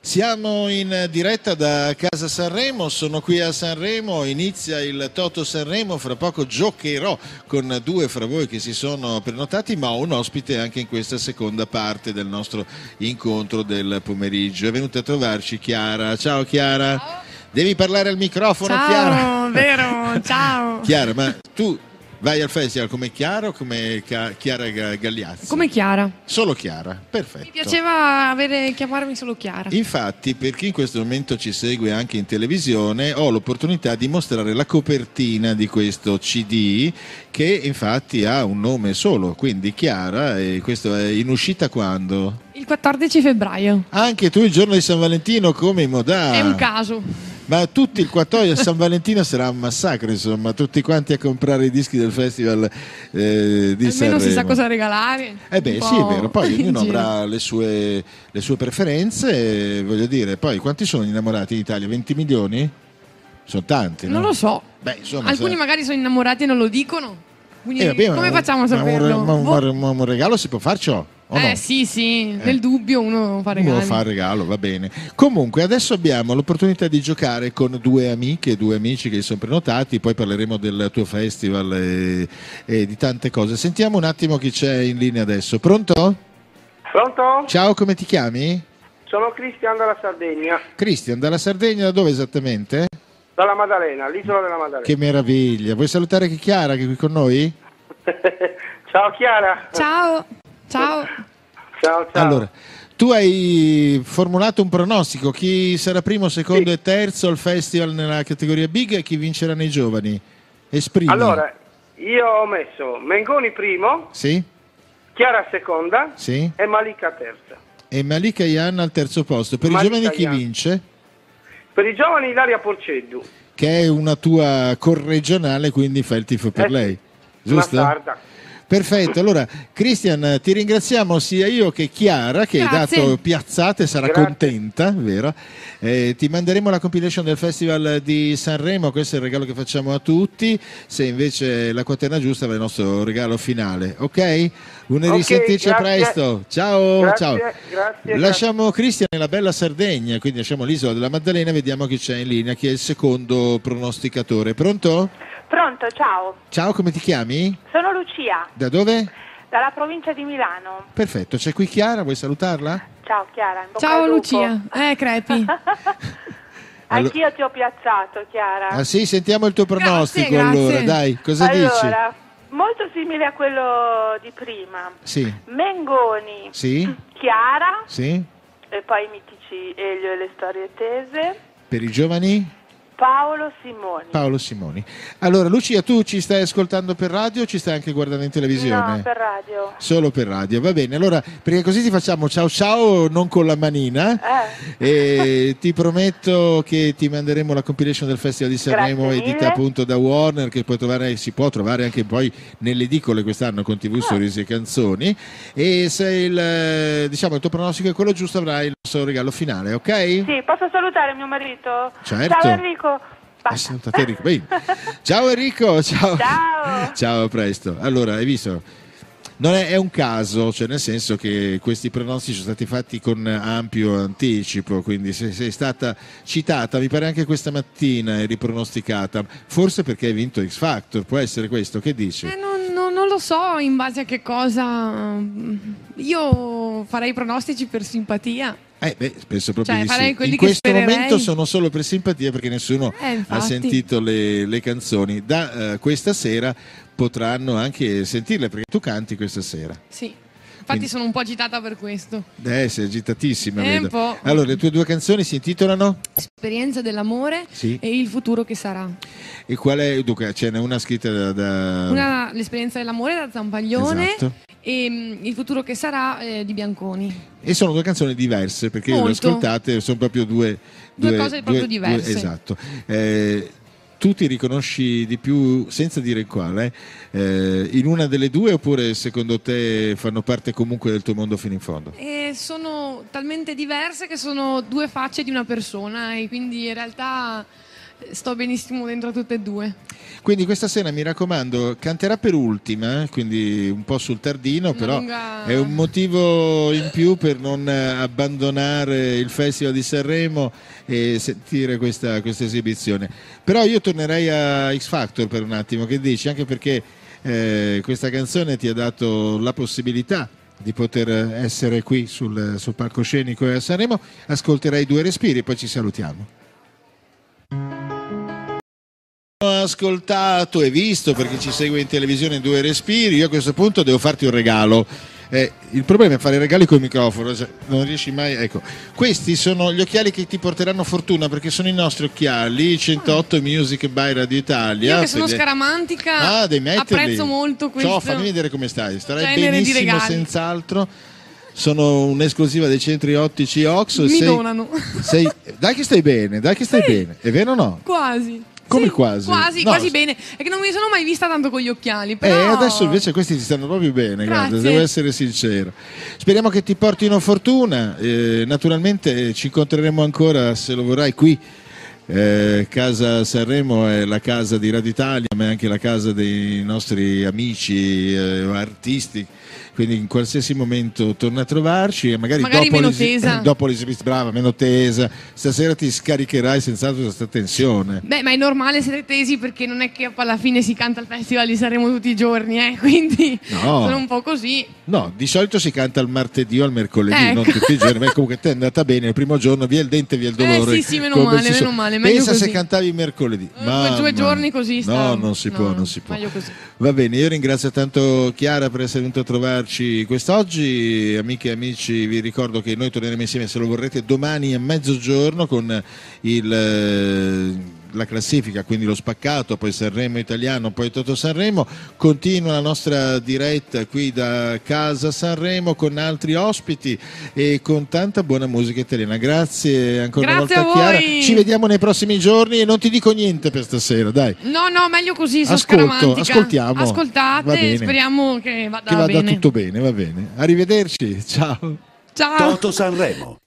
Siamo in diretta da Casa Sanremo, sono qui a Sanremo, inizia il Toto Sanremo, fra poco giocherò con due fra voi che si sono prenotati, ma ho un ospite anche in questa seconda parte del nostro incontro del pomeriggio. È venuta a trovarci Chiara. Ciao Chiara. Ciao. Devi parlare al microfono, ciao, Chiara. Vero, ciao. Chiara, ma tu vai al festival come Chiara o come Chiara Gagliazzi? Come Chiara. Solo Chiara, perfetto. Mi piaceva chiamarmi solo Chiara. Infatti, per chi in questo momento ci segue anche in televisione, ho l'opportunità di mostrare la copertina di questo CD che infatti ha un nome solo, quindi Chiara, e questo è in uscita quando? Il 14 febbraio. Anche tu il giorno di San Valentino come in Modà. È un caso. Ma tutti il 14 San Valentino sarà un massacro, insomma, tutti quanti a comprare i dischi del festival di Almeno Sanremo. si sa cosa regalare. Eh beh, sì, è vero, poi ognuno avrà le sue preferenze, voglio dire, poi quanti sono gli innamorati in Italia? 20 milioni? Sono tanti, no? Non lo so. Beh, insomma, alcuni magari sono innamorati e non lo dicono. Quindi vabbè, come facciamo a saperlo? Un regalo si può far ciò? No? Sì, nel dubbio uno fa regali. Uno fa regalo, va bene. Comunque adesso abbiamo l'opportunità di giocare con due amiche e due amici che si sono prenotati, poi parleremo del tuo festival e di tante cose. Sentiamo un attimo chi c'è in linea adesso. Pronto? Pronto? Ciao, come ti chiami? Sono Cristian dalla Sardegna. Cristian, dalla Sardegna, da dove esattamente? Dalla Maddalena, l'isola della Maddalena. Che meraviglia. Vuoi salutare anche Chiara che è qui con noi? Ciao Chiara. Ciao. Ciao. Allora, tu hai formulato un pronostico. Chi sarà primo, secondo e terzo al festival nella categoria Big e chi vincerà nei giovani? Esprimi. Allora, io ho messo Mengoni primo, sì? Chiara seconda, sì? E Malika terza. E Malika Ian al terzo posto. Per Malika i giovani chi Ian. vince? Per i giovani Ilaria Porceddu. Che è una tua corregionale, quindi fai il tifo per lei. Giusto? Una sarda. Perfetto, allora Cristian ti ringraziamo sia io che Chiara che hai dato piazzate, sarà contenta, vero? Ti manderemo la compilation del Festival di Sanremo, questo è il regalo che facciamo a tutti, se invece la quaterna giusta va il nostro regalo finale, ok? Un risentirci presto, ciao, grazie, ciao. Grazie, lasciamo Cristian nella bella Sardegna, quindi lasciamo l'isola della Maddalena, vediamo chi c'è in linea, chi è il secondo pronosticatore, pronto? Pronto, ciao. Ciao, come ti chiami? Sono Lucia. Da dove? Dalla provincia di Milano. Perfetto, c'è qui Chiara, vuoi salutarla? Ciao Chiara. In bocca Ciao al lupo. Lucia. Crepi. Anch'io ti ho piazzato, Chiara. Ah sì, sentiamo il tuo pronostico grazie. allora, dai, cosa dici? Allora, molto simile a quello di prima. Sì. Mengoni, Sì? Chiara, Sì? e poi i mitici Elio e le storie tese, Per i giovani? Paolo Simoni. Paolo Simoni. Allora, Lucia, tu ci stai ascoltando per radio o ci stai anche guardando in televisione? No, per radio. Solo per radio, va bene. Allora, perché così ti facciamo ciao ciao, non con la manina. E ti prometto che ti manderemo la compilation del Festival di Sanremo edita appunto da Warner, che si può trovare anche poi nelle edicole quest'anno con TV, sorrisi e canzoni. E se il tuo pronostico è quello giusto, avrai il nostro regalo finale, ok? Sì, posso salutare mio marito? Certo. Ciao Enrico. Enrico. Ciao Enrico, ciao. Ciao. Ciao, a presto. Allora, hai visto? Non è un caso, cioè nel senso che questi pronostici sono stati fatti con ampio anticipo, quindi se sei stata citata, mi pare anche questa mattina eri pronosticata, forse perché hai vinto X Factor, può essere questo, che dici? Non lo so in base a che cosa. Io farei pronostici per simpatia. Penso proprio di farei sì. quelli In che questo spererei. momento sono solo per simpatia perché nessuno ha infatti. sentito le canzoni. Da questa sera potranno anche sentirle perché tu canti questa sera. Sì. Infatti sono un po' agitata per questo. Sei agitatissima, Un vedo. po'. Allora, le tue due canzoni si intitolano? Esperienza dell'amore e il futuro che sarà. E qual è? Dunque, ce n'è una scritta da... L'esperienza dell'amore da Zampaglione. Esatto. E il futuro che sarà di Bianconi. E sono due canzoni diverse perché io le ho ascoltate, sono proprio due cose proprio diverse. Esatto. Tu ti riconosci di più, senza dire quale, in una delle due oppure secondo te fanno parte comunque del tuo mondo fino in fondo? Sono talmente diverse che sono due facce di una persona e quindi in realtà sto benissimo dentro a tutte e due. Quindi questa sera, mi raccomando, canterà per ultima, quindi un po' sul tardino, però è un motivo in più per non abbandonare il Festival di Sanremo e sentire questa esibizione. Però io tornerei a X Factor per un attimo, che dici? Anche perché questa canzone ti ha dato la possibilità di poter essere qui sul palcoscenico a Sanremo. Ascolterai Due respiri e poi ci salutiamo. Ho ascoltato e visto, perché ci segue in televisione, Due respiri. Io a questo punto devo farti un regalo. Il problema è fare regali con il microfono, cioè non riesci mai. Ecco, questi sono gli occhiali che ti porteranno fortuna, perché sono i nostri occhiali 108 Music by Radio Italia. Io che sono scaramantica, apprezzo molto questo. Ciao, fammi vedere come stai. Starai benissimo, senz'altro. Sono un'esclusiva dei centri ottici Ox. Mi donano. Dai che stai bene, dai che stai bene. È vero o no? Quasi. Come quasi? Quasi bene. È che non mi sono mai vista tanto con gli occhiali. Però... adesso invece questi ti stanno proprio bene, guarda, devo essere sincero. Speriamo che ti portino fortuna. Naturalmente ci incontreremo ancora, se lo vorrai, qui. Casa Sanremo è la casa di Radio Italia, ma è anche la casa dei nostri amici artisti. Quindi in qualsiasi momento torna a trovarci e magari dopo l'esibizione, brava, meno tesa. Stasera ti scaricherai senz'altro questa tensione. Beh, ma è normale essere tesi, perché non è che alla fine si canta al Festival di Sanremo tutti i giorni, quindi sono un po' così. No, di solito si canta il martedì o il mercoledì, non tutti i giorni. Ma comunque te è andata bene, il primo giorno via il dente, via il dolore. Sì, meno male. Pensa così. Se cantavi il mercoledì. 2 giorni così sta. No, non si può. Meglio così. Va bene, io ringrazio tanto Chiara per essere venuta a trovarci quest'oggi. Amiche e amici, vi ricordo che noi torneremo insieme, se lo vorrete, domani a mezzogiorno con la classifica, quindi lo spaccato, poi Sanremo italiano, poi Toto Sanremo. Continua la nostra diretta qui da casa Sanremo con altri ospiti e con tanta buona musica italiana. Grazie ancora una volta Chiara, ci vediamo nei prossimi giorni e non ti dico niente per stasera, dai. No, meglio così, ascoltiamo. Ascoltate, speriamo che vada bene. Tutto bene, va bene. Arrivederci, ciao. Toto Sanremo.